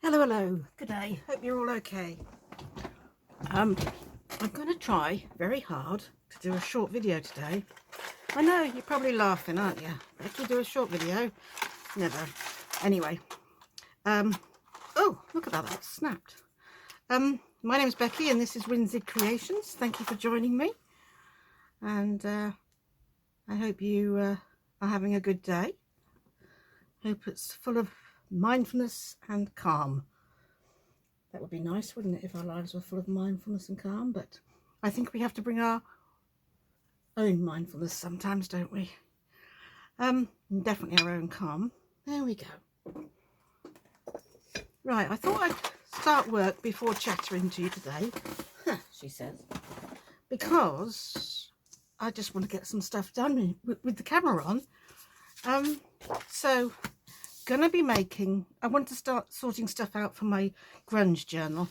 Hello, hello, good day, hope you're all okay. I'm going to try very hard to do a short video today. I know, you're probably laughing, aren't you? Becky, do a short video? Never. Anyway, oh, look at that, that snapped. My name's Becky and this is Whimsy Creations. Thank you for joining me. And I hope you are having a good day. Hope it's full of mindfulness and calm. That would be nice, wouldn't it, if our lives were full of mindfulness and calm? But I think we have to bring our own mindfulness sometimes, don't we? And definitely our own calm. There we go. Right, I thought I'd start work before chattering to you today, she says, because I just want to get some stuff done with the camera on. So gonna be making, I want to start sorting stuff out for my grunge journal.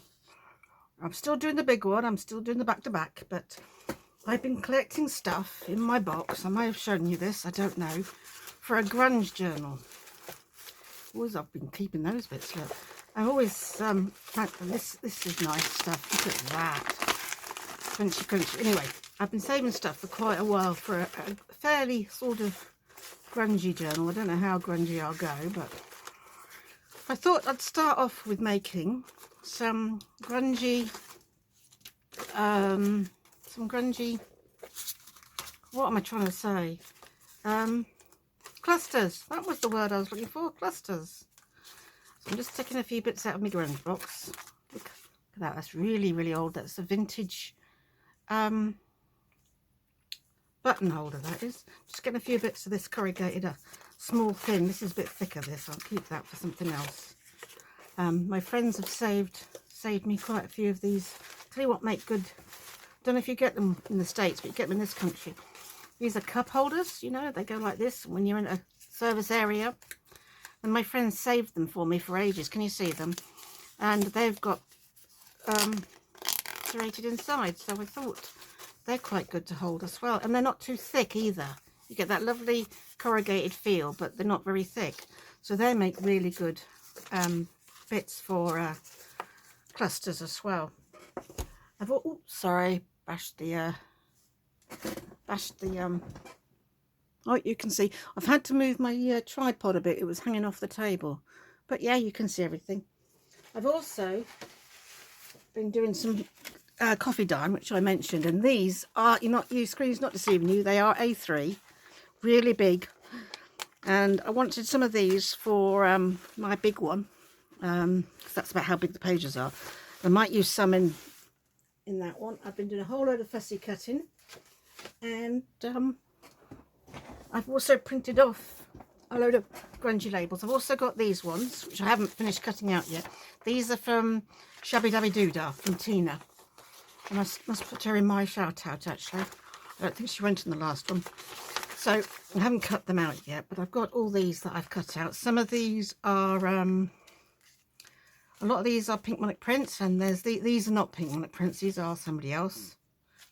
I'm still doing the big one, I'm still doing the back-to-back, but I've been collecting stuff in my box. I may have shown you this, I don't know, for a grunge journal. Always, I've been keeping those bits. Look, I've always this is nice stuff. Look at that, crunchy crunchy. Anyway, I've been saving stuff for quite a while for a fairly sort of grungy journal. I don't know how grungy I'll go, but I thought I'd start off with making some grungy, what am I trying to say? Clusters. That was the word I was looking for, clusters. So I'm just taking a few bits out of my grunge box. Look at that, that's really, really old. That's a vintage button holder, that is. Just getting a few bits of this corrugated, small thin. This is a bit thicker, this. I'll keep that for something else. My friends have saved me quite a few of these. Tell you what make good, don't know if you get them in the States, but you get them in this country. These are cup holders, you know, they go like this when you're in a service area. And my friends saved them for me for ages. Can you see them? And they've got serrated inside, so I thought they're quite good to hold as well, and they're not too thick either. You get that lovely corrugated feel, but they're not very thick, so they make really good bits for clusters as well. I've sorry, bashed the oh, you can see I've had to move my tripod a bit. It was hanging off the table, but yeah, you can see everything. I've also been doing some coffee dime, which I mentioned, and these are, your screen's not deceiving you, they are A3, really big, and I wanted some of these for my big one, because that's about how big the pages are. I might use some in that one. I've been doing a whole load of fussy cutting, and I've also printed off a load of grungy labels. I've also got these ones, which I haven't finished cutting out yet. These are from Shabby Dabby Doodah, from Tina. I must put her in my shout out, actually. I don't think she went in the last one. So I haven't cut them out yet, but I've got all these that I've cut out. Some of these are, a lot of these are Pink Monarch Prints, and these are not Pink Monarch Prints, these are somebody else.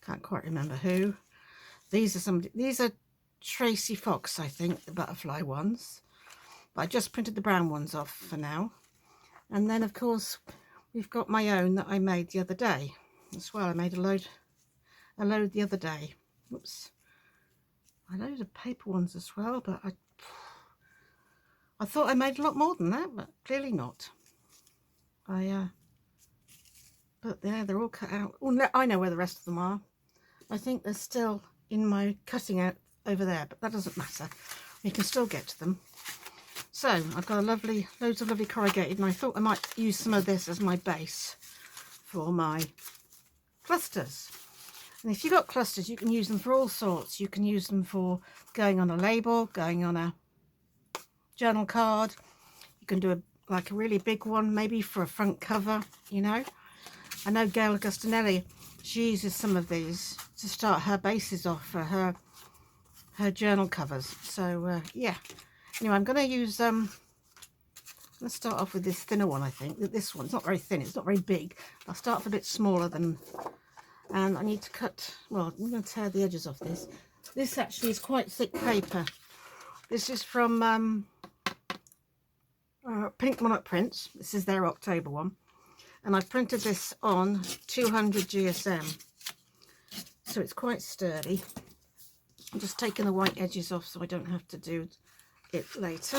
Can't quite remember who. These are Tracy Fox, I think, the butterfly ones. But I just printed the brown ones off for now. And then, of course, we've got my own that I made the other day as well. I made a load the other day. Whoops. A load of paper ones as well, but I thought I made a lot more than that, but clearly not. But yeah, they're all cut out. Oh, no, I know where the rest of them are. I think they're still in my cutting out over there, but that doesn't matter. You can still get to them. So I've got loads of lovely corrugated, and I thought I might use some of this as my base for my clusters. And if you've got clusters, you can use them for all sorts. You can use them for going on a label, going on a journal card. You can do like a really big one, maybe for a front cover, you know. I know Gail Agustinelli, she uses some of these to start her bases off for her journal covers. So yeah. Anyway, I'm going to use, let's start off with this thinner one, I think. This one's not very thin, it's not very big. I'll start off a bit smaller than, and I need to cut, well, I'm going to tear the edges off this. This actually is quite thick paper. This is from Pink Monarch Prints. This is their October one. And I've printed this on 200 GSM. So it's quite sturdy. I'm just taking the white edges off so I don't have to do it later.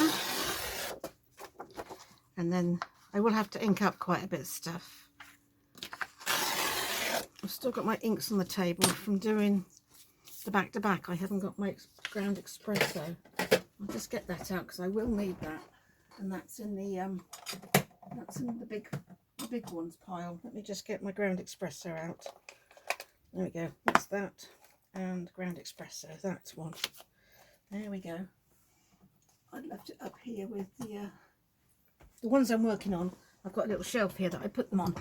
And then I will have to ink up quite a bit of stuff. I've still got my inks on the table from doing the back-to-back. I haven't got my ground espresso. I'll just get that out because I will need that. And that's in the big ones pile. Let me just get my ground espresso out. There we go. That's that. And ground espresso. That's one. There we go. I left it up here with the ones I'm working on. I've got a little shelf here that I put them on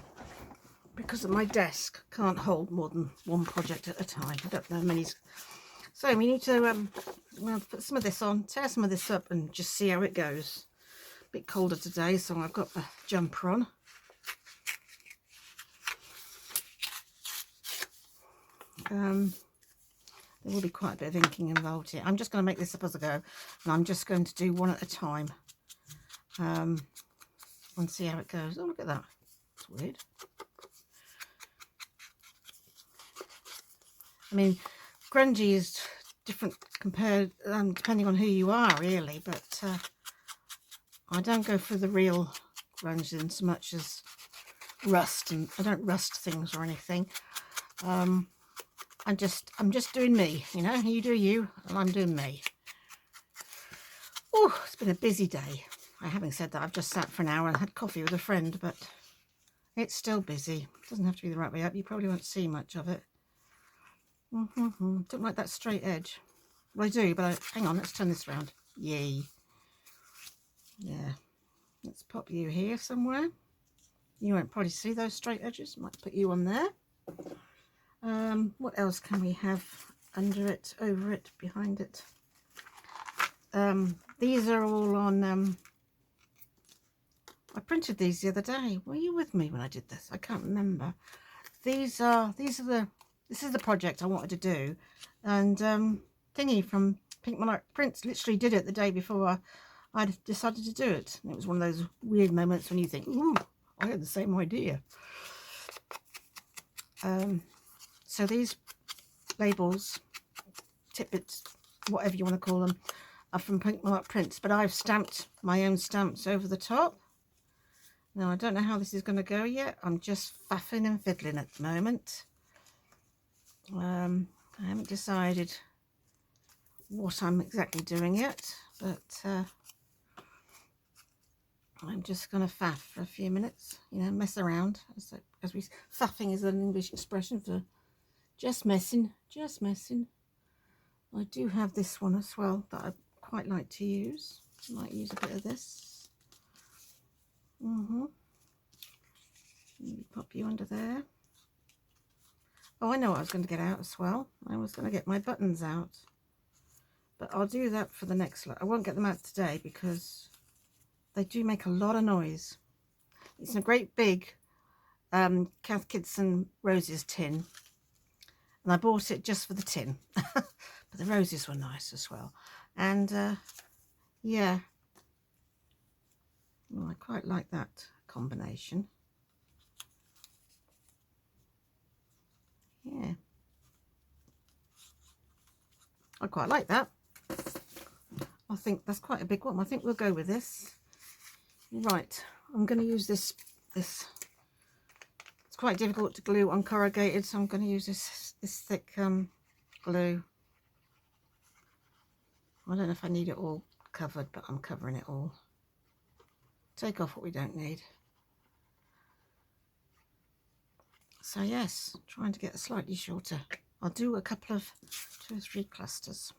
because my desk can't hold more than one project at a time. I don't know many. So we need to put some of this on, tear some of this up, and just see how it goes. A bit colder today, so I've got my jumper on. There will be quite a bit of inking involved here. I'm just going to make this up as I go, and I'm just going to do one at a time and see how it goes. Oh, look at that. It's weird. I mean, grungy is different compared, depending on who you are, really, but I don't go for the real grunge in so much as rust, and I don't rust things or anything. I'm just doing me, you know. You do you, and I'm doing me. Oh, it's been a busy day. Having said that, I've just sat for an hour and had coffee with a friend, but it's still busy. It doesn't have to be the right way up. You probably won't see much of it. Don't like that straight edge. Well, I do, but hang on, let's turn this around. Yay. Yeah. Let's pop you here somewhere. You won't probably see those straight edges. Might put you on there. What else can we have under it, over it, behind it? These are all on, I printed these the other day. Were you with me when I did this? I can't remember. This is the project I wanted to do, and Thingy from Pink Monarch Prints literally did it the day before I decided to do it. And it was one of those weird moments when you think, ooh, I had the same idea. So these labels, tidbits, whatever you want to call them, are from Pink Monarch Prints, but I've stamped my own stamps over the top. Now, I don't know how this is going to go yet. I'm just faffing and fiddling at the moment. I haven't decided what I'm exactly doing yet, but I'm just going to faff for a few minutes, you know, mess around. As we, faffing is an English expression for just messing, just messing. I do have this one as well that I quite like to use. I might use a bit of this. Maybe pop you under there. Oh, I know what I was going to get out as well. I was going to get my buttons out. But I'll do that for the next lot. I won't get them out today because they do make a lot of noise. It's a great big Kath Kidston Roses tin. And I bought it just for the tin. But the roses were nice as well. And yeah. Well, I quite like that combination. Yeah. I quite like that. I think that's quite a big one. I think we'll go with this. Right. I'm going to use this. It's quite difficult to glue on corrugated, so I'm going to use this thick glue. I don't know if I need it all covered, but I'm covering it all. Take off what we don't need. So yes, trying to get a slightly shorter. I'll do a couple of 2 or 3 clusters.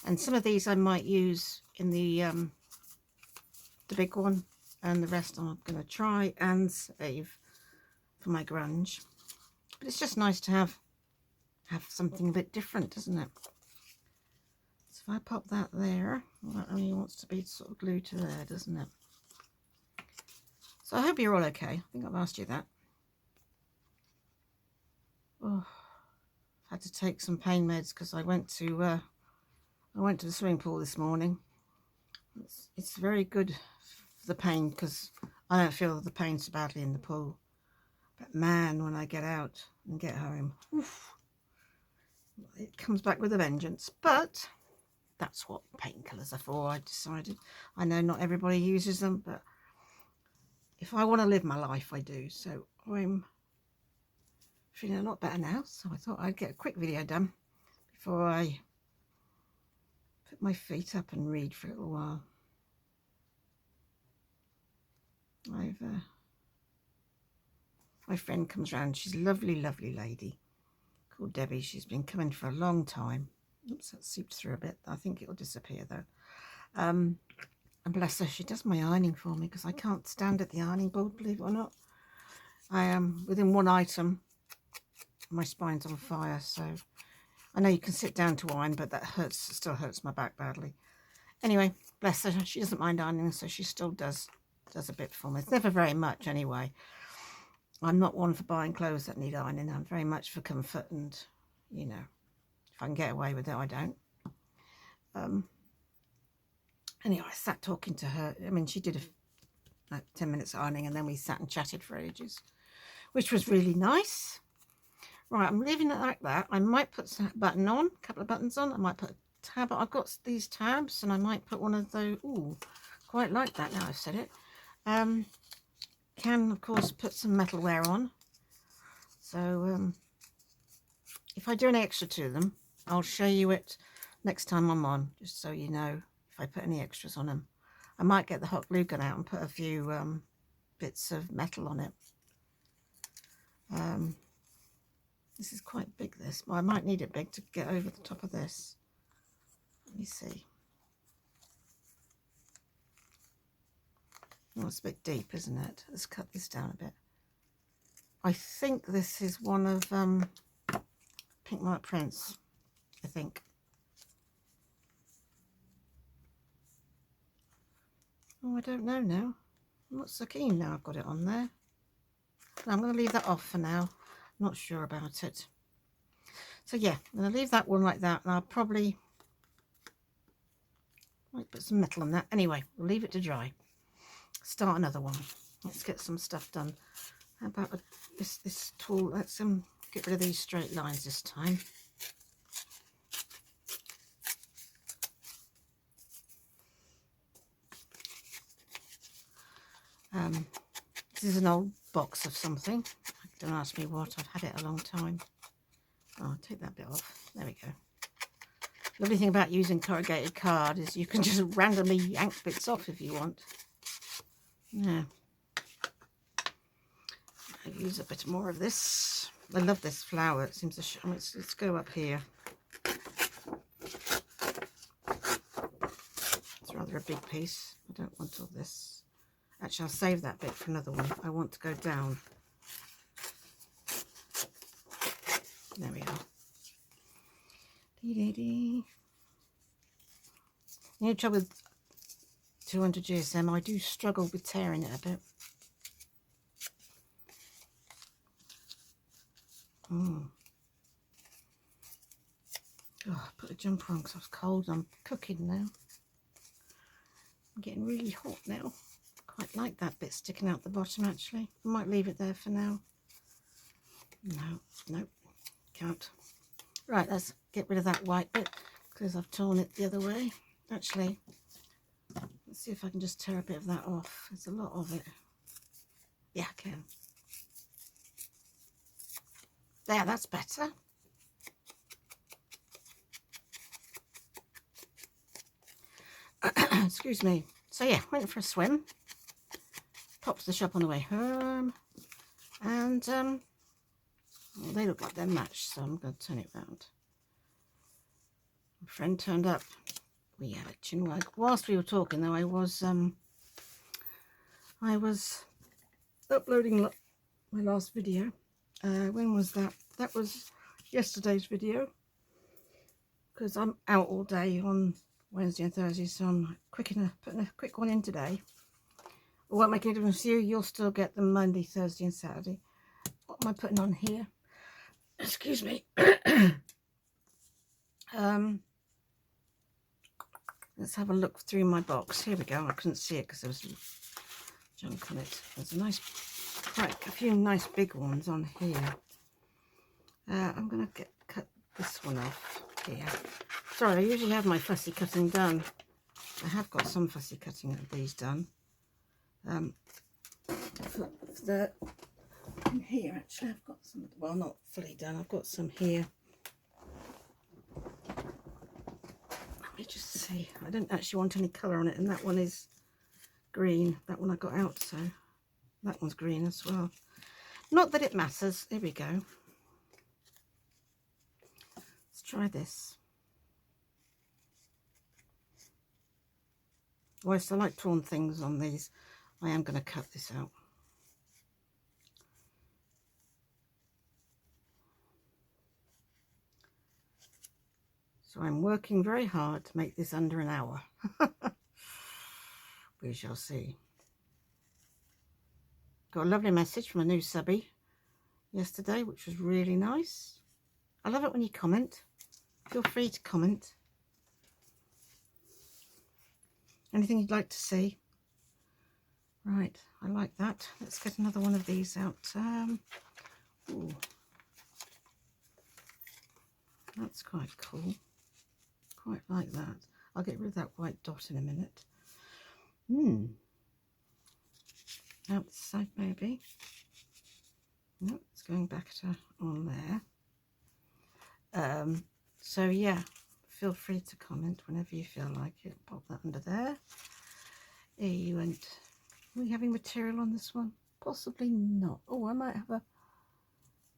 And some of these I might use in the big one, and the rest I'm going to try and save for my grunge. But it's just nice to have something a bit different, isn't it? So if I pop that there, well, that only wants to be sort of glued to there, doesn't it? So I hope you're all okay. I think I've asked you that. Oh, I've had to take some pain meds because I went to the swimming pool this morning. It's very good for the pain, because I don't feel the pain so badly in the pool. But man, when I get out and get home, oof, it comes back with a vengeance. But that's what painkillers are for, I decided. I know not everybody uses them, but if I want to live my life, I do. So I'm feeling a lot better now, so I thought I'd get a quick video done before I put my feet up and read for a little while. My friend comes round. She's a lovely, lovely lady called Debbie. She's been coming for a long time. Oops, that seeped through a bit. I think it'll disappear though. And bless her, she does my ironing for me, because I can't stand at the ironing board, believe it or not. I am within one item. My spine's on fire, so I know you can sit down to iron, but that hurts, still hurts my back badly. Anyway, bless her, she doesn't mind ironing, so she still does a bit for me. It's never very much anyway. I'm not one for buying clothes that need ironing. I'm very much for comfort, and you know, if I can get away with it, I don't. Anyway, I sat talking to her. I mean, she did like 10 minutes ironing, and then we sat and chatted for ages, which was really nice. Right, I'm leaving it like that. I might put a button on, a couple of buttons on. I might put a tab. I've got these tabs, and I might put one of those. Ooh, quite like that now I've said it. Can, of course, put some metalware on. So if I do any extra to them, I'll show you it next time I'm on, just so you know if I put any extras on them. I might get the hot glue gun out and put a few bits of metal on it. This is quite big, this. Well, I might need it big to get over the top of this. Let me see. Oh, it's a bit deep, isn't it? Let's cut this down a bit. I think this is one of Pink Monarch Prints, I think. Oh, I don't know now. I'm not so keen now I've got it on there. I'm going to leave that off for now. I'm not sure about it. So yeah, I'm going to leave that one like that, and I'll probably might put some metal on that. Anyway, we'll leave it to dry. Start another one. Let's get some stuff done. How about this tool? Let's get rid of these straight lines this time. This is an old box of something. Don't ask me what. I've had it a long time. Oh, I'll take that bit off. There we go. Lovely thing about using corrugated card is you can just randomly yank bits off if you want. Yeah. I'll use a bit more of this. I love this flower. It seems to show. Let's go up here. It's rather a big piece. I don't want all this. Actually, I'll save that bit for another one. I want to go down. There we are. Dee-dee-dee. You know, trouble with 200 GSM, I do struggle with tearing it a bit. Oh, I put a jumper on because I was cold. I'm cooking now. I'm getting really hot now. Quite like that bit sticking out the bottom, actually. I might leave it there for now. No, can't. Right, let's get rid of that white bit because I've torn it the other way. Actually, let's see if I can just tear a bit of that off. There's a lot of it. Yeah, I can. There, that's better. Excuse me. So yeah, went for a swim. Popped to the shop on the way home. And well, they look like they're matched, so I'm going to turn it round. My friend turned up. We had a chinwag. Whilst we were talking, though, I was uploading my last video. When was that? That was yesterday's video, because I'm out all day on Wednesday and Thursday, so I'm putting a quick one in today. It won't make any difference to you. You'll still get them Monday, Thursday and Saturday. What am I putting on here? Excuse me. Let's have a look through my box. Here we go. I couldn't see it because there was junk on it. There's a nice, quite a few nice big ones on here. I'm going to cut this one off here. Sorry, I usually have my fussy cutting done. I have got some fussy cutting of these done. For the in here, actually, I've got some, well, not fully done. I've got some here. Let me just see. I don't actually want any colour on it, and that one is green. That one I got out, so that one's green as well. Not that it matters. Here we go. Let's try this. Whilst I like torn things on these, I am going to cut this out. So I'm working very hard to make this under an hour. We shall see. Got a lovely message from a new subby yesterday, which was really nice. I love it when you comment. Feel free to comment. Anything you'd like to see? Right, I like that. Let's get another one of these out. Ooh. That's quite cool. Quite like that. I'll get rid of that white dot in a minute. Outside maybe. No, it's going back to on there. So yeah, feel free to comment whenever you feel like it. Pop that under there. Here you went. Are we having material on this one? Possibly not. Oh, I might have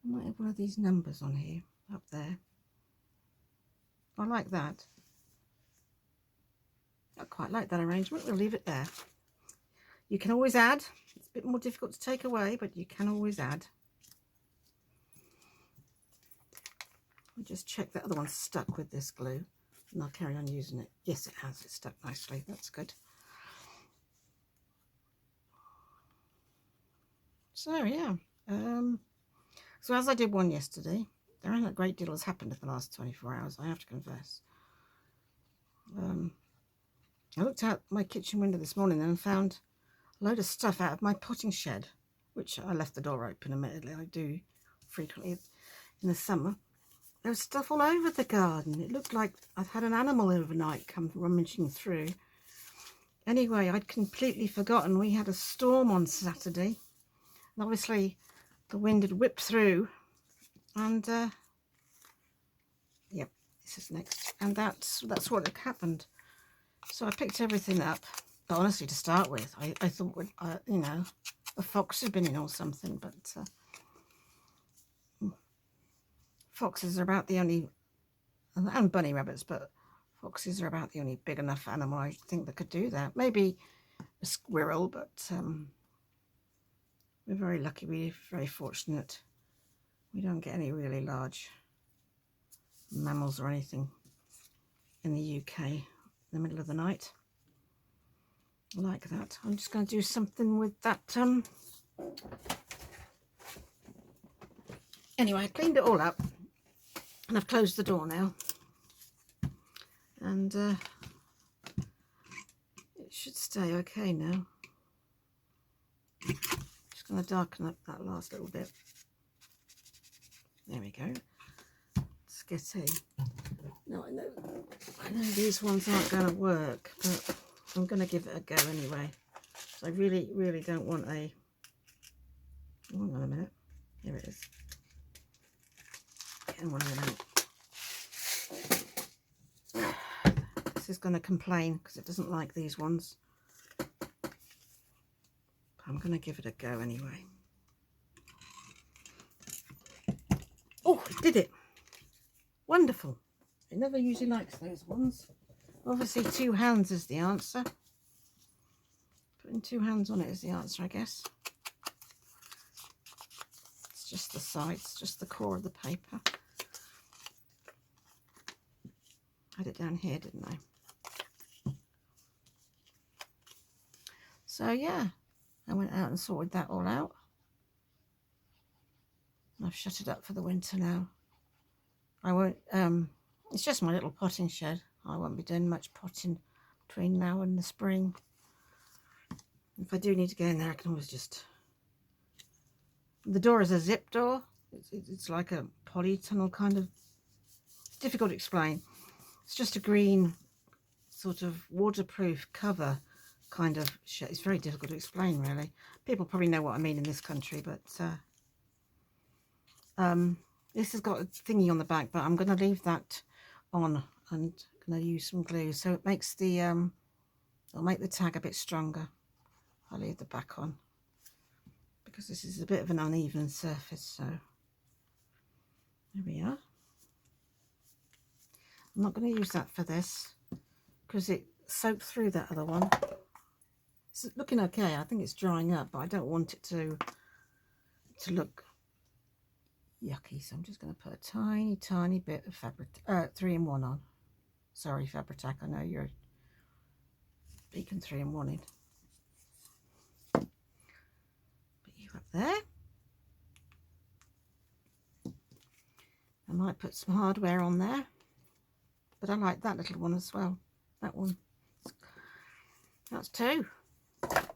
one of these numbers on here, up there. I like that. I quite like that arrangement. We'll leave it there. You can always add. It's a bit more difficult to take away, but you can always add. I'll just check that other one's stuck with this glue, and I'll carry on using it. Yes, it has. It's stuck nicely. That's good. So yeah. So as I did one yesterday, there ain't a great deal has happened in the last 24 hours, I have to confess. I looked out my kitchen window this morning and found a load of stuff out of my potting shed, which I left the door open admittedly. I do frequently in the summer. There was stuff all over the garden. It looked like I'd had an animal overnight come rummaging through. Anyway, I'd completely forgotten we had a storm on Saturday. And obviously the wind had whipped through, and yep, this is next. And that's what had happened. So I picked everything up. But honestly, to start with, I thought, you know, a fox had been in or something. But foxes are about the only, and bunny rabbits, but foxes are about the only big enough animal I think that could do that. Maybe a squirrel, but we're very lucky. We're very fortunate. We don't get any really large mammals or anything in the UK in the middle of the night. Like that. I'm just going to do something with that. Anyway, I cleaned it all up and I've closed the door now. And it should stay okay now. Just going to darken up that last little bit. There we go. Skitty. Now I know these ones aren't going to work, but I'm going to give it a go anyway. So I really, really don't want a... Hang on a minute. Here it is. Getting one of them out. This is going to complain because it doesn't like these ones. I'm going to give it a go anyway. Oh, it did it. Wonderful. It never usually likes those ones. Obviously 2 hands is the answer. Putting 2 hands on it is the answer, I guess. It's just the sides, just the core of the paper. Had it down here, didn't I? So yeah, I went out and sorted that all out. I've shut it up for the winter now. I won't, it's just my little potting shed. I won't be doing much potting between now and the spring. If I do need to go in there, I can always just... The door is a zip door. It's like a polytunnel kind of... It's difficult to explain. It's just a green sort of waterproof cover kind of shit. It's very difficult to explain, really. People probably know what I mean in this country, but this has got a thingy on the back, but I'm going to leave that on and going to use some glue so it makes the it'll make the tag a bit stronger. I'll leave the back on because this is a bit of an uneven surface, so there we are. I'm not going to use that for this because it soaked through that other one. It's looking okay. I think it's drying up, but I don't want it to look yucky, so I'm just going to put a tiny bit of fabric 3-in-1 on. Sorry, Fabri-Tac, I know you're beacon 3-in-1 in. Put you up there. I might put some hardware on there, but I like that little one as well. That one. That's 2.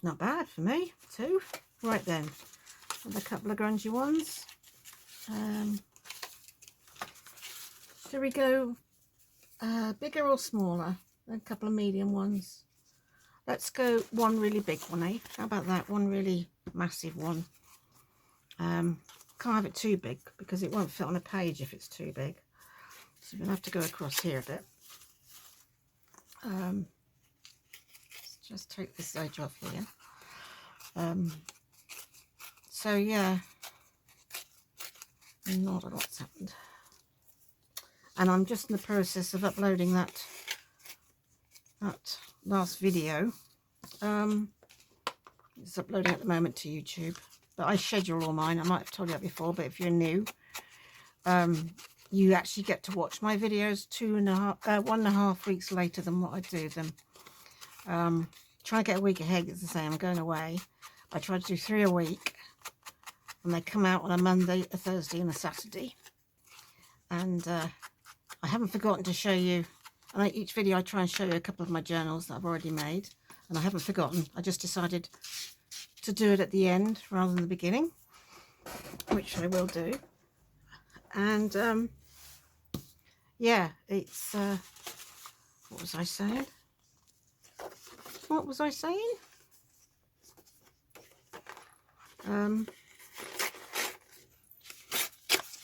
Not bad for me. 2. Right then, and a couple of grungy ones. Should we go bigger or smaller? A couple of medium ones. Let's go one really big one, eh? How about that? One really massive one. Can't have it too big because it won't fit on a page if it's too big. So we're going to have to go across here a bit. Let's just take this edge off here. So yeah, not a lot's happened. And I'm just in the process of uploading that last video. It's uploading at the moment to YouTube, but I schedule all mine. I might have told you that before, but if you're new, you actually get to watch my videos 1.5 weeks later than what I do them. Try to get a week ahead, as I say, I'm going away. I try to do 3 a week, and they come out on a Monday, a Thursday and a Saturday. And I haven't forgotten to show you, and each video I try and show you a couple of my journals that I've already made, and I haven't forgotten. I just decided to do it at the end rather than the beginning, which I will do. And yeah, it's what was I saying?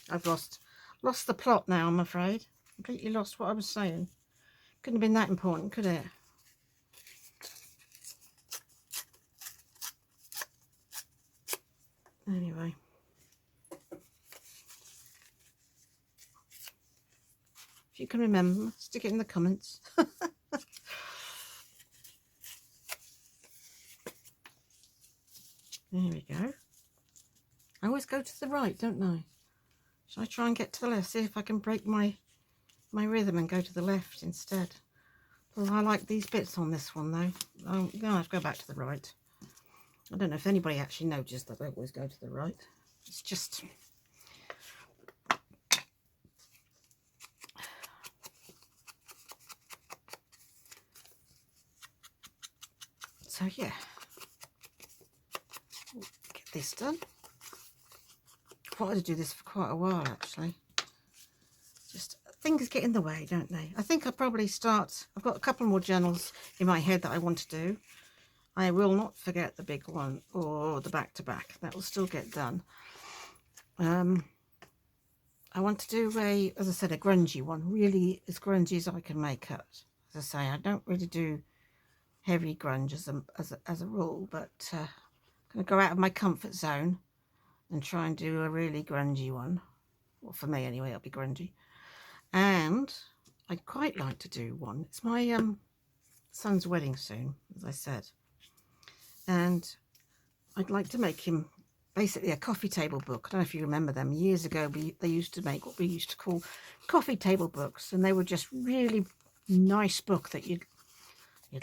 I've lost the plot now, I'm afraid. Completely lost what I was saying. Couldn't have been that important, could it? Anyway. If you can remember, stick it in the comments. There we go. I always go to the right, don't I? Shall I try and get to the left? See if I can break my rhythm and go to the left instead. Well, I like these bits on this one though. I'm going to have to go back to the right. I don't know if anybody actually noticed that I always go to the right. It's just... So yeah, get this done. I wanted to do this for quite a while actually. Just things get in the way, don't they? I think I'll probably start. I've got a couple more journals in my head that I want to do. I will not forget the big one or the back-to-back. That will still get done. I want to do a, as I said, a grungy one. Really as grungy as I can make it. As I say, I don't really do heavy grunge as a rule, but I'm going to go out of my comfort zone and try and do a really grungy one. Well, for me anyway, it'll be grungy. And I'd quite like to do one. It's my son's wedding soon, as I said. And I'd like to make him basically a coffee table book. I don't know if you remember them. Years ago, they used to make what we used to call coffee table books. And they were just really nice book that you'd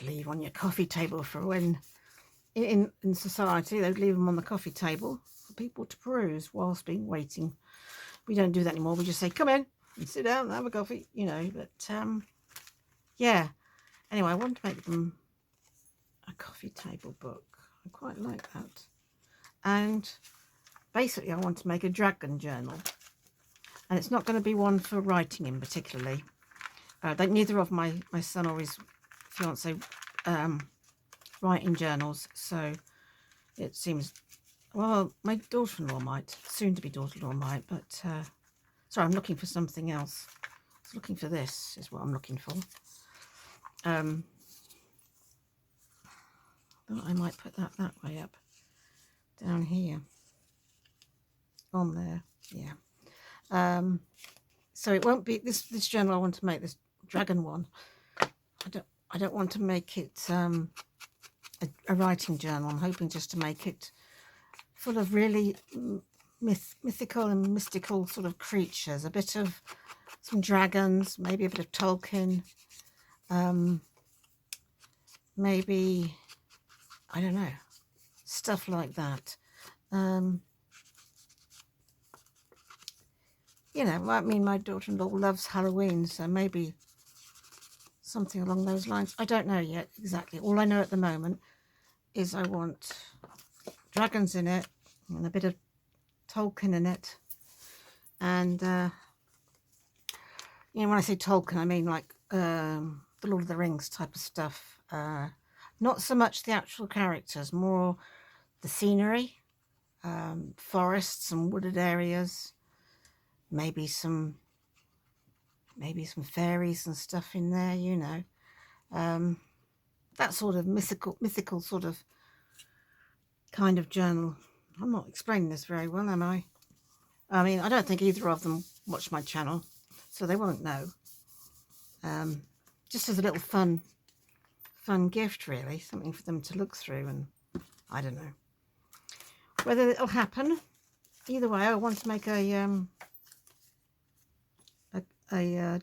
leave on your coffee table for when in society they'd leave them on the coffee table for people to peruse whilst being waiting. We don't do that anymore. We just say, come in and sit down and have a coffee, you know. But yeah, Anyway, I want to make them a coffee table book. I quite like that. And basically I want to make a dragon journal. And it's not going to be one for writing in particularly. Neither of my son or his fiance write in journals. So it seems, well, my daughter-in-law might, soon to be daughter-in-law might, but sorry, I'm looking for something else. I was looking for this, is what I'm looking for. Thought I might put that way up, down here, on there, yeah. So it won't be this journal. I want to make this dragon one. I don't want to make it a writing journal. I'm hoping just to make it full of really mythical and mystical sort of creatures. A bit of some dragons, maybe a bit of Tolkien, maybe, I don't know, stuff like that. You know, I mean, my daughter-in-law loves Halloween, so maybe something along those lines. I don't know yet exactly. All I know at the moment is I want dragons in it and a bit of Tolkien in it. And, you know, when I say Tolkien, I mean like the Lord of the Rings type of stuff. Not so much the actual characters, more the scenery, forests and wooded areas, maybe some fairies and stuff in there, you know. That sort of mythical sort of kind of journal. I'm not explaining this very well, am I? I mean, I don't think either of them watch my channel, so they won't know. Just as a little fun gift, really, something for them to look through, and I don't know whether it'll happen. Either way, I want to make a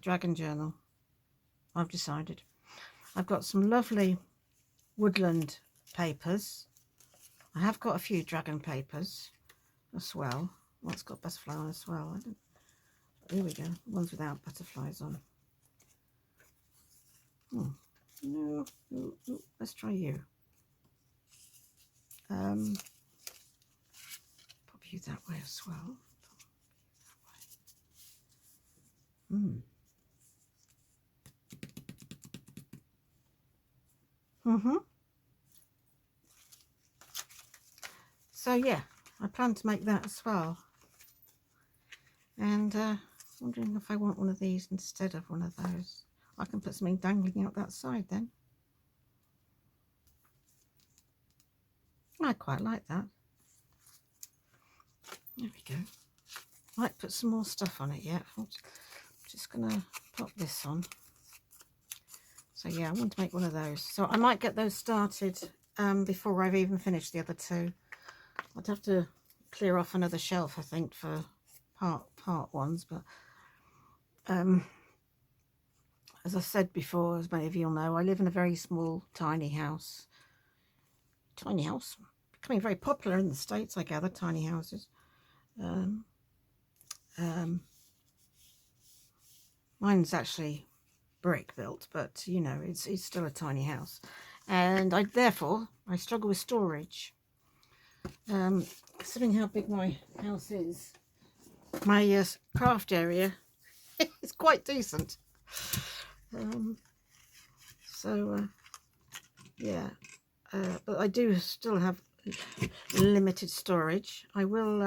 dragon journal. I've decided. I've got some lovely woodland papers. I have got a few dragon papers as well. Well, it's got butterfly on as well. Here we go. Ones without butterflies on. No. Let's try you. Pop you that way as well. So yeah, I plan to make that as well. And wondering if I want one of these instead of one of those. I can put something dangling out that side then. I quite like that. There we go. Might put some more stuff on it yet. I'm just gonna pop this on. So yeah, I want to make one of those. So I might get those started before I've even finished the other two. I'd have to clear off another shelf, I think, for part ones, but as I said before, as many of you will know, I live in a very small, tiny house. Tiny house, becoming very popular in the States, I gather, tiny houses. Mine's actually brick built, but you know, it's still a tiny house, and therefore I struggle with storage. Considering how big my house is, my craft area is quite decent. Yeah, but I do still have limited storage. I will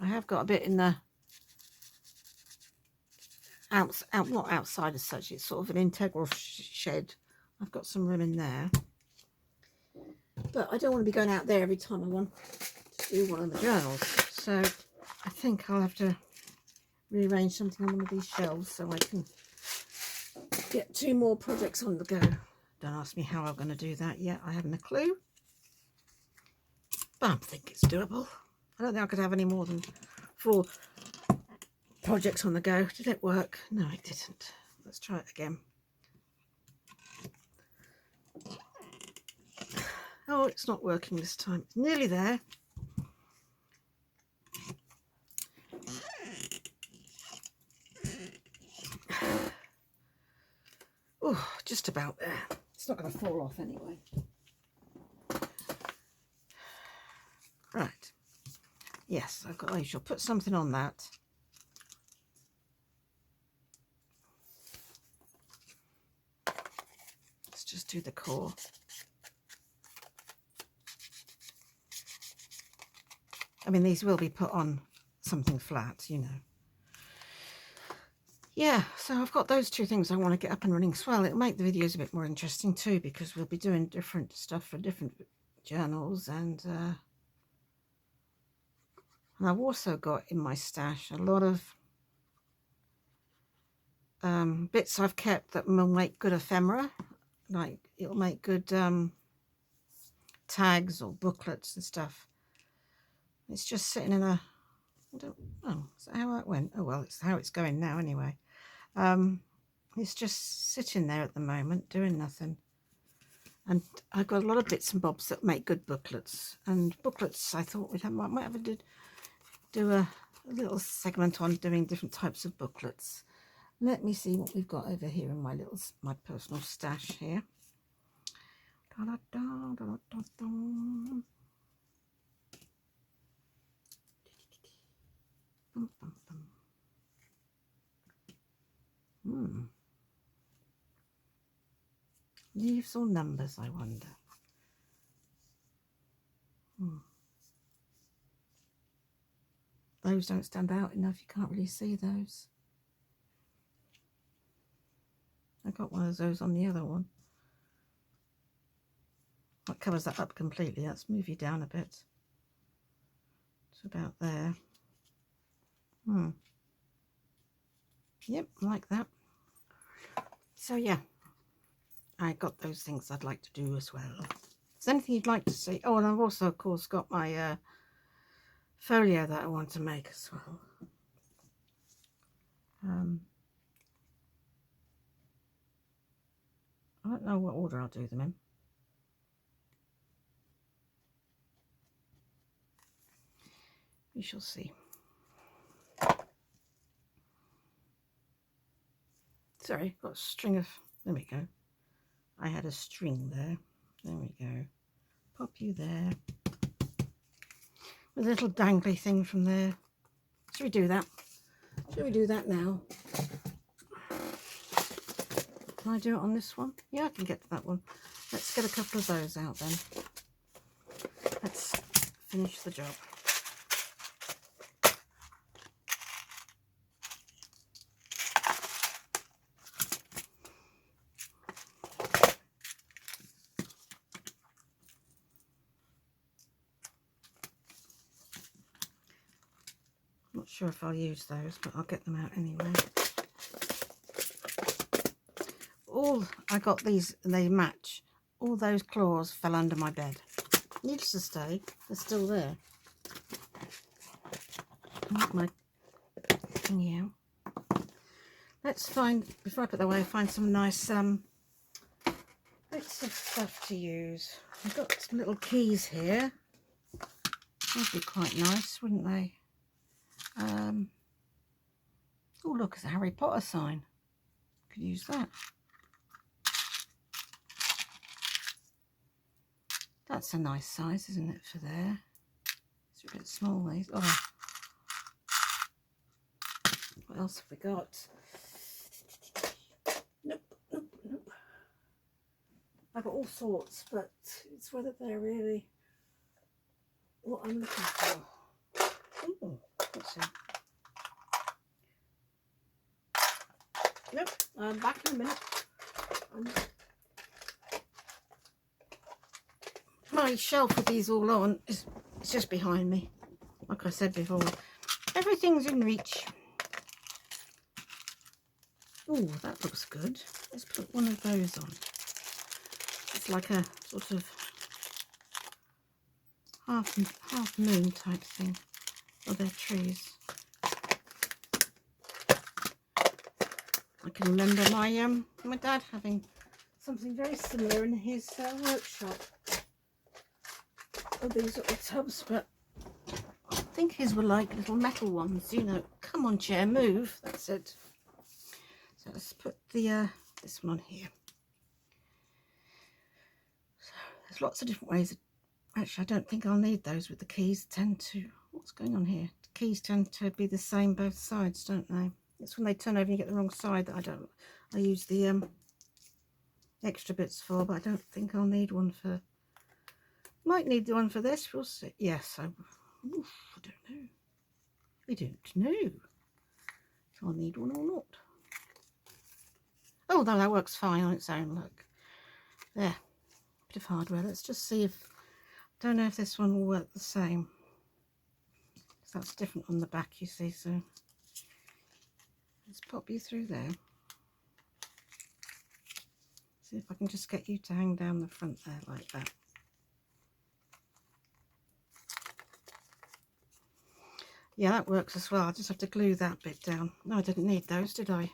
I have got a bit in the not outside as such, it's sort of an integral shed. I've got some room in there, but I don't want to be going out there every time I want to do one of the journals, so I think I'll have to rearrange something on one of these shelves so I can get 2 more projects on the go. Don't ask me how I'm going to do that yet. I haven't a clue, but I think it's doable. I don't think I could have any more than 4 projects on the go. Did it work? No, it didn't. Let's try it again. Oh, it's not working this time. It's nearly there. Oh, just about there. It's not going to fall off anyway. Right. Yes, I shall put something on that. Let's just do the core. I mean, these will be put on something flat, you know. Yeah, so I've got those two things I want to get up and running as well. It'll make the videos a bit more interesting too, because we'll be doing different stuff for different journals, and I've also got in my stash a lot of bits I've kept that will make good ephemera. Like, it'll make good tags or booklets and stuff. It's just sitting in a, oh, is that how that went? Oh well, it's how it's going now anyway. It's just sitting there at the moment doing nothing, and I've got a lot of bits and bobs that make good booklets. And booklets, I thought might have to do a little segment on doing different types of booklets. Let me see what we've got over here in my personal stash here. Da, da, da, da, da, da. Leaves or numbers, I wonder. Those don't stand out enough. You can't really see those. I got one of those on the other one. That covers that up completely. Let's move you down a bit. It's about there. Yep, like that. So yeah, I got those things I'd like to do as well. Is there anything you'd like to see? Oh, and I've also, of course, got my folio that I want to make as well. I don't know what order I'll do them in. We shall see. Sorry, got a string of, there we go. I had a string there. There we go. Pop you there. With a little dangly thing from there. Should we do that? Should we do that now? Can I do it on this one? Yeah, I can get to that one. Let's get a couple of those out then. Let's finish the job. Not sure if I'll use those, but I'll get them out anyway. All I got these, they match. All those claws fell under my bed. Needless to say, they're still there. Yeah. Let's find, before I put that away, find some nice bits of stuff to use. I've got some little keys here. That'd be quite nice, wouldn't they? Oh, look, it's a Harry Potter sign. Could use that. That's a nice size, isn't it, for there? It's a bit small, these. Oh. What else have we got? Nope. I've got all sorts, but it's whether they're really what I'm looking for. Ooh, let's see. Nope, I'm back in a minute. My shelf with these all on is just behind me. Like I said before, everything's in reach. Oh, that looks good. Let's put one of those on. It's like a sort of half moon type thing. Oh, they're trees. I can remember my dad having something very similar in his workshop. Of these little tubs, but I think his were like little metal ones, you know. Come on, chair, move. That's it. So let's put the this one on here. So there's lots of different ways. Actually, I don't think I'll need those with the keys. What's going on here? The keys tend to be the same both sides, don't they? It's when they turn over and you get the wrong side that I use the extra bits for, but I don't think I'll need one for, might need the one for this, we'll see. Yes, I don't know. I don't know if I'll need one or not. Oh, no, that works fine on its own, look. There, bit of hardware. Let's just see if, don't know if this one will work the same. That's different on the back, you see, so let's pop you through there. See if I can just get you to hang down the front there like that. Yeah, that works as well. I just have to glue that bit down. No, I didn't need those, did I?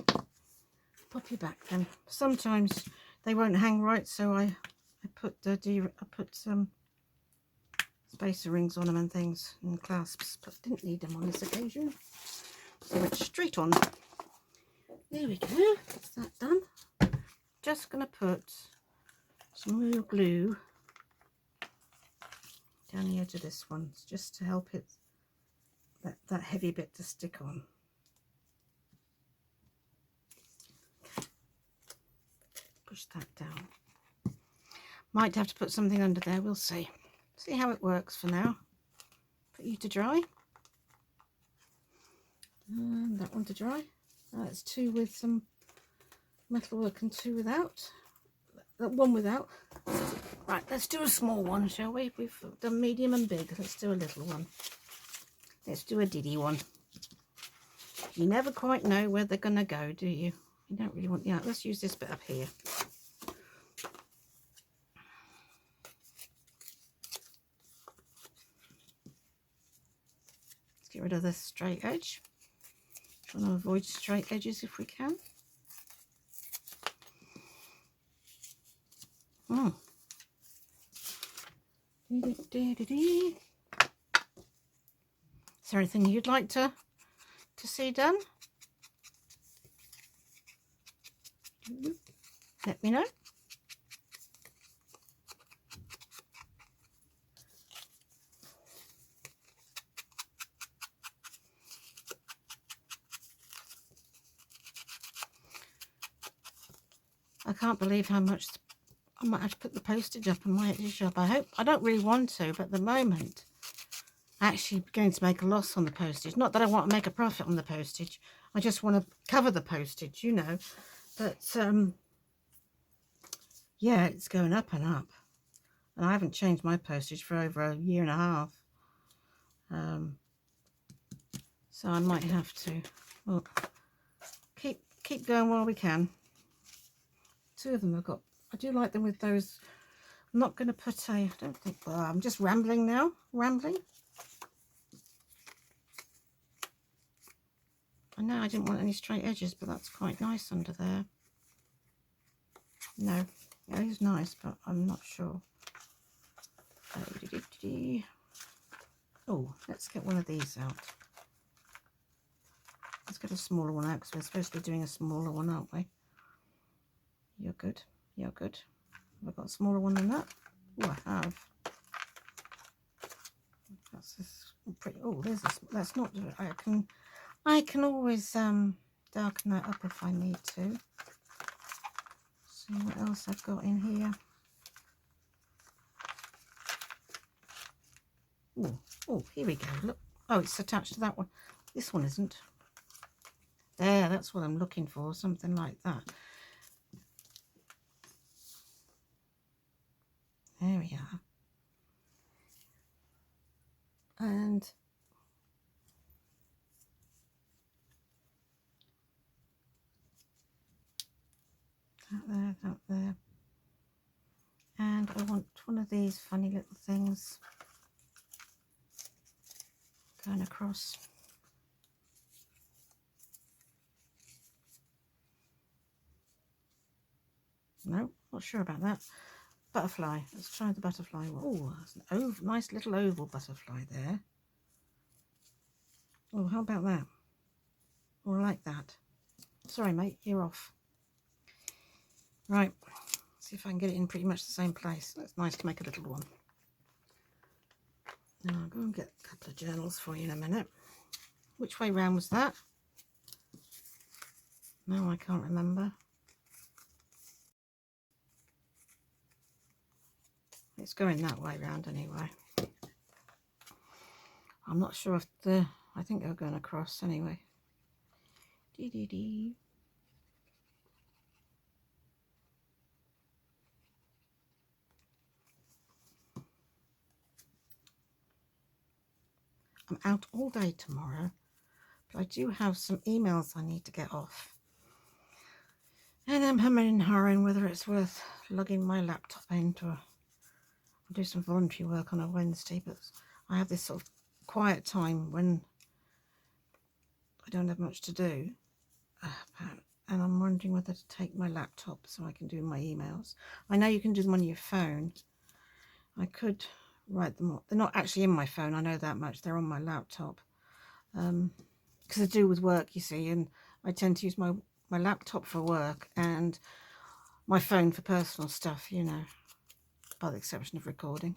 Pop you back then. Sometimes they won't hang right, so I put some spacer rings on them and things and clasps, but didn't need them on this occasion. So I went straight on. There we go. That's that done. Just gonna put some real glue down the edge of this one, just to help it that heavy bit to stick on. Push that down. Might have to put something under there, we'll see. See how it works for now. Put you to dry. And that one to dry. That's 2 with some metalwork and 2 without. One without. Right, let's do a small one, shall we? We've done medium and big. Let's do a little one. Let's do a diddy one. You never quite know where they're going to go, do you? You don't really want... Yeah, let's use this bit up here. Let's get rid of this straight edge. Trying to avoid straight edges if we can. Is there anything you'd like to see done? Let me know. I can't believe how much I might have to put the postage up in my Etsy shop. I don't really want to, but at the moment I'm actually going to make a loss on the postage. Not that I want to make a profit on the postage. I just want to cover the postage, you know. But yeah, it's going up and up. And I haven't changed my postage for over a year and a half. So I might have to, well, keep going while we can. 2 of them I've got. I do like them with those. I'm not going to put I don't think, well, I'm just rambling now. Rambling. I know I didn't want any straight edges, but that's quite nice under there. No, it is nice, but I'm not sure. Oh, let's get one of these out. Let's get a smaller one out because we're supposed to be doing a smaller one, aren't we? You're good. You're good. Have I got a smaller one than that? Oh, I have. That's this pretty. Oh, there's this. That's not. I can always darken that up if I need to. See what else I've got in here. Oh, here we go. Look. Oh, it's attached to that one. This one isn't. There, that's what I'm looking for. Something like that. There we are. And that there. And I want one of these funny little things going across. No, not sure about that. Butterfly. Let's try the butterfly one. Oh, that's an nice little oval butterfly there. Oh, how about that? Oh, I like that. Sorry, mate, you're off. Right, see if I can get it in pretty much the same place. That's nice to make a little one. Now I'll go and get a couple of journals for you in a minute. Which way round was that? No, I can't remember. It's going that way round anyway. I'm not sure if I think they're going across anyway. Dee dee dee. I'm out all day tomorrow, but I do have some emails I need to get off. And I'm humming and hawing whether it's worth lugging my laptop into I'll do some voluntary work on a Wednesday, but I have this sort of quiet time when I don't have much to do. And I'm wondering whether to take my laptop so I can do my emails. I know you can do them on your phone. I could write them up. They're not actually in my phone, I know that much. They're on my laptop. Because I do with work, you see, and I tend to use my laptop for work and my phone for personal stuff, you know, by the exception of recording.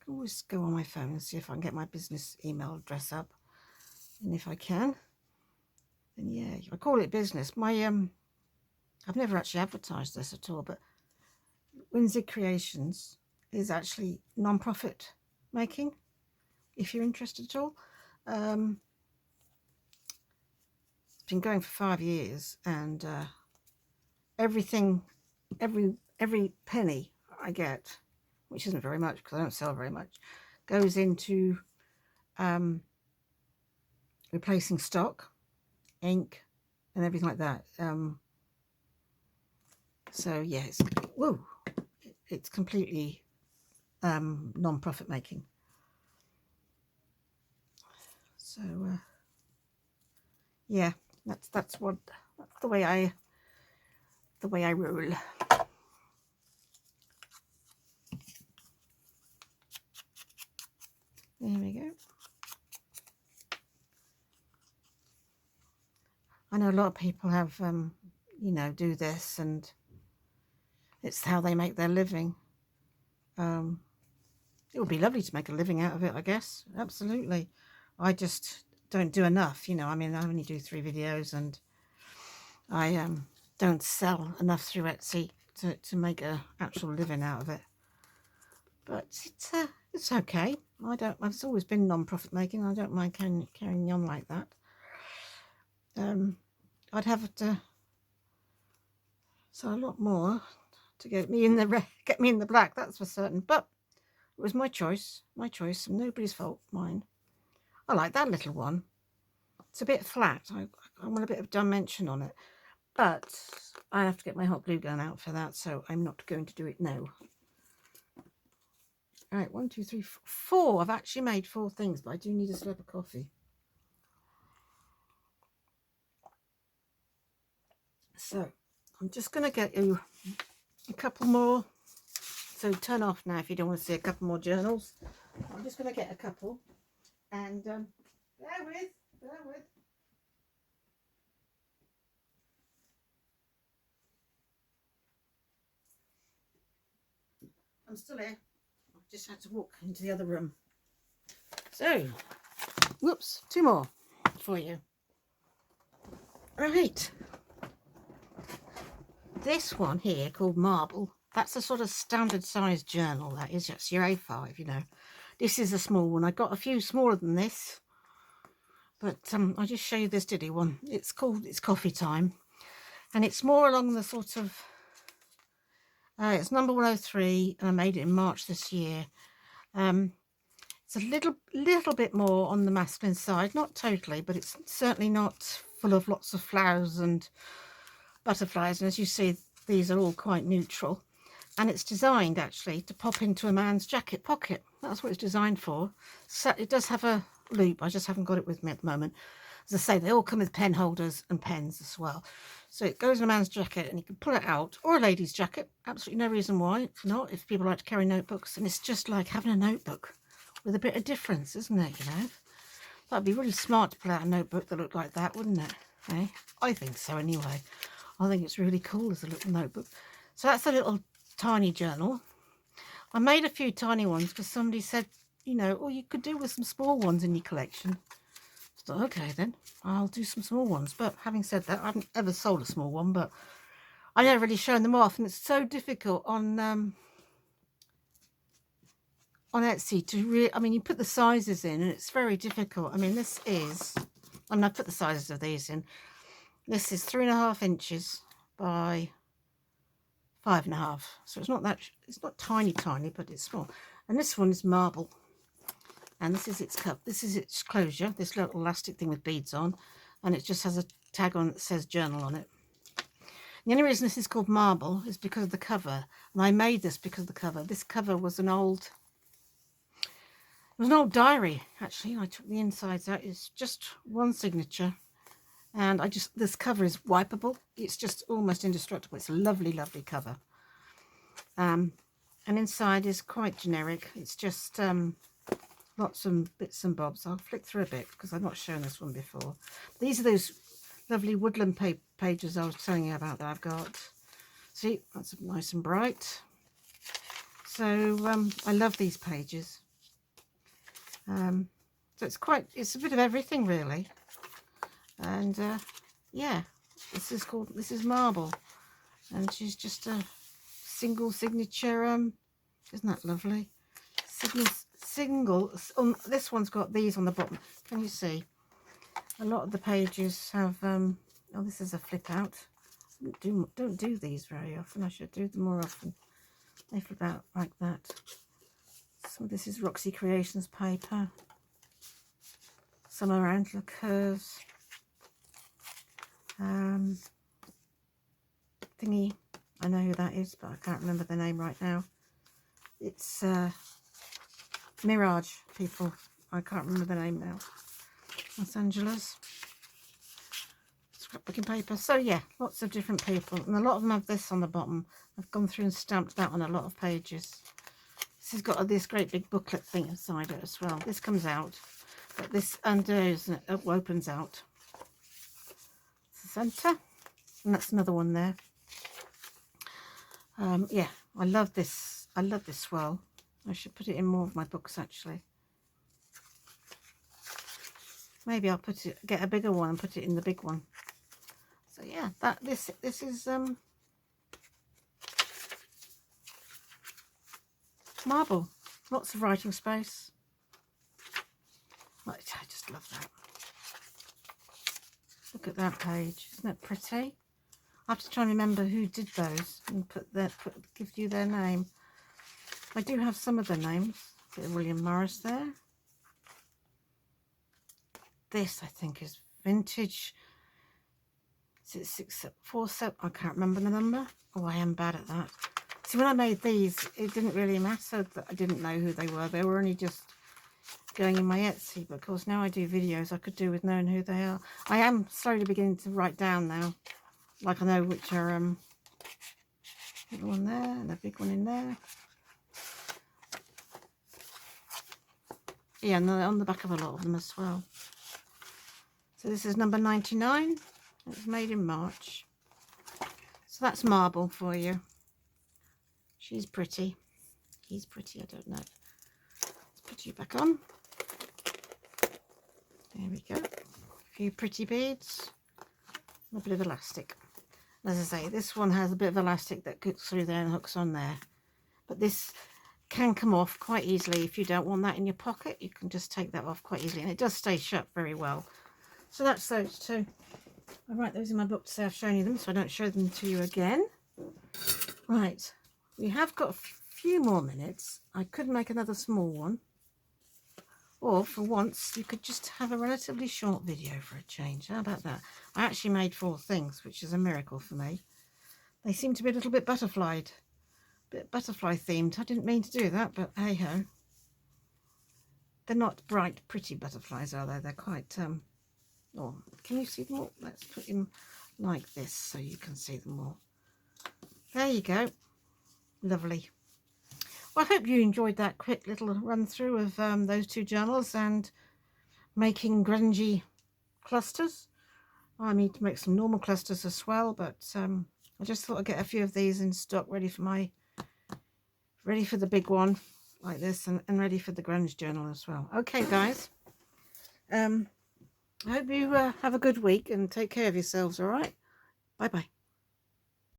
I can always go on my phone and see if I can get my business email address up. And if I can, then yeah, I call it business. I've never actually advertised this at all, but Winzig Creations is actually non-profit making, if you're interested at all. It's been going for 5 years, and every penny I get, which isn't very much because I don't sell very much, goes into replacing stock, ink, and everything like that. So yeah, it's completely non-profit making. So yeah, that's the way I rule. There we go. I know a lot of people have you know, do this, and it's how they make their living. It would be lovely to make a living out of it, I guess. Absolutely. I just don't do enough, you know. I mean, I only do 3 videos, and I don't sell enough through Etsy to make a actual living out of it. But it's okay. I've always been non-profit making. I don't mind carrying on like that. I'd have to sell a lot more to get me in the black, that's for certain. But it was my choice, and nobody's fault, mine. I like that little one. It's a bit flat. I want a bit of dimension on it, but I have to get my hot glue gun out for that, so I'm not going to do it now. All right, 1, 2, 3, 4. I've actually made 4 things, but I do need a slurp of coffee. So I'm just going to get you a couple more. So turn off now if you don't want to see a couple more journals. I'm just going to get a couple, and bear with. I'm still here. I've just had to walk into the other room. So, whoops, 2 more for you. Right. This one here called Marble. That's a sort of standard size journal. That is just your A5, you know. This is a small one. I got a few smaller than this, but I'll just show you this diddy one. It's Coffee Time, and it's more along the sort of it's number 103, and I made it in March this year. It's a little bit more on the masculine side, not totally, but it's certainly not full of lots of flowers and butterflies. And as you see, these are all quite neutral, and it's designed actually to pop into a man's jacket pocket. That's what it's designed for. So it does have a loop. I just haven't got it with me at the moment. As I say, they all come with pen holders and pens as well. So it goes in a man's jacket, and you can pull it out, or a lady's jacket. Absolutely no reason why not, if people like to carry notebooks. And it's just like having a notebook with a bit of difference, isn't it? You know, that'd be really smart to pull out a notebook that looked like that, wouldn't it? Okay, I think so anyway. I think it's really cool as a little notebook. So that's a little tiny journal. I made a few tiny ones because somebody said, you know, oh, you could do with some small ones in your collection. So okay then, I'll do some small ones. But having said that, I haven't ever sold a small one, but I never really shown them off, and it's so difficult on Etsy to really. I mean, you put the sizes in, and it's very difficult. I mean, this is. I mean, I put the sizes of these in. This is 3.5 inches by 5.5. So it's not that. It's not tiny, but it's small. And this one is marble. And this is its cup. This is its closure. This little elastic thing with beads on, and it just has a tag on that says journal on it. The only reason this is called marble is because of the cover, and I made this because of the cover. This cover was an old. It was an old diary, actually. I took the insides out. It's just one signature. And this cover is wipeable. It's just almost indestructible. It's a lovely, lovely cover. And inside is quite generic. It's just lots of bits and bobs. I'll flick through a bit because I've not shown this one before. These are those lovely woodland pages I was telling you about that I've got. See, that's nice and bright. So I love these pages. So it's a bit of everything really. And yeah, this is marble, and she's just a single signature. Isn't that lovely? Single. This one's got these on the bottom. Can you see? A lot of the pages have. Oh, this is a flip out. Don't do these very often. I should do them more often. They flip out like that. So this is Roxy Creations paper. Some around curves. Thingy. I know who that is, but I can't remember the name right now. It's Mirage people. I can't remember the name now. Los Angeles. Scrapbooking paper. So yeah, lots of different people, and a lot of them have this on the bottom. I've gone through and stamped that on a lot of pages. This has got this great big booklet thing inside it as well. This comes out, but this undoes and it opens out. It's the centre, and that's another one there. Yeah, I love this. I love this swirl. I should put it in more of my books actually. Maybe I'll get a bigger one and put it in the big one. So yeah, this is marble. Lots of writing space. I just love that. Look at that page. Isn't it pretty? I have to try and remember who did those and give you their name. I do have some of their names. Bit of William Morris there. This I think is vintage. Is it 647? I can't remember the number. Oh, I am bad at that. See, when I made these, it didn't really matter that I didn't know who they were. They were only just going in my Etsy. But of course, now I do videos, I could do with knowing who they are. I am slowly beginning to write down now. Like I know which are little one there and a big one in there. Yeah, and on the back of a lot of them as well. So this is number 99. It's made in March. So that's marble for you. She's pretty. He's pretty, I don't know. Let's put you back on. There we go. A few pretty beads. And a bit of elastic. As I say, this one has a bit of elastic that goes through there and hooks on there. But this can come off quite easily. If you don't want that in your pocket, you can just take that off quite easily. And it does stay shut very well. So that's those two. I write those in my book to say I've shown you them, so I don't show them to you again. Right. We have got a few more minutes. I could make another small one. Or for once, you could just have a relatively short video for a change. How about that? I actually made 4 things, which is a miracle for me. They seem to be a little bit butterflied. A bit butterfly themed. I didn't mean to do that, but hey ho. They're not bright, pretty butterflies, are they? They're quite... Oh, can you see them all? Let's put them like this so you can see them all. There you go. Lovely. Well, I hope you enjoyed that quick little run through of those 2 journals and making grungy clusters. I need to make some normal clusters as well, but I just thought I'd get a few of these in stock ready for the big one like this, and ready for the grunge journal as well. Okay guys, I hope you have a good week and take care of yourselves. All right, bye bye.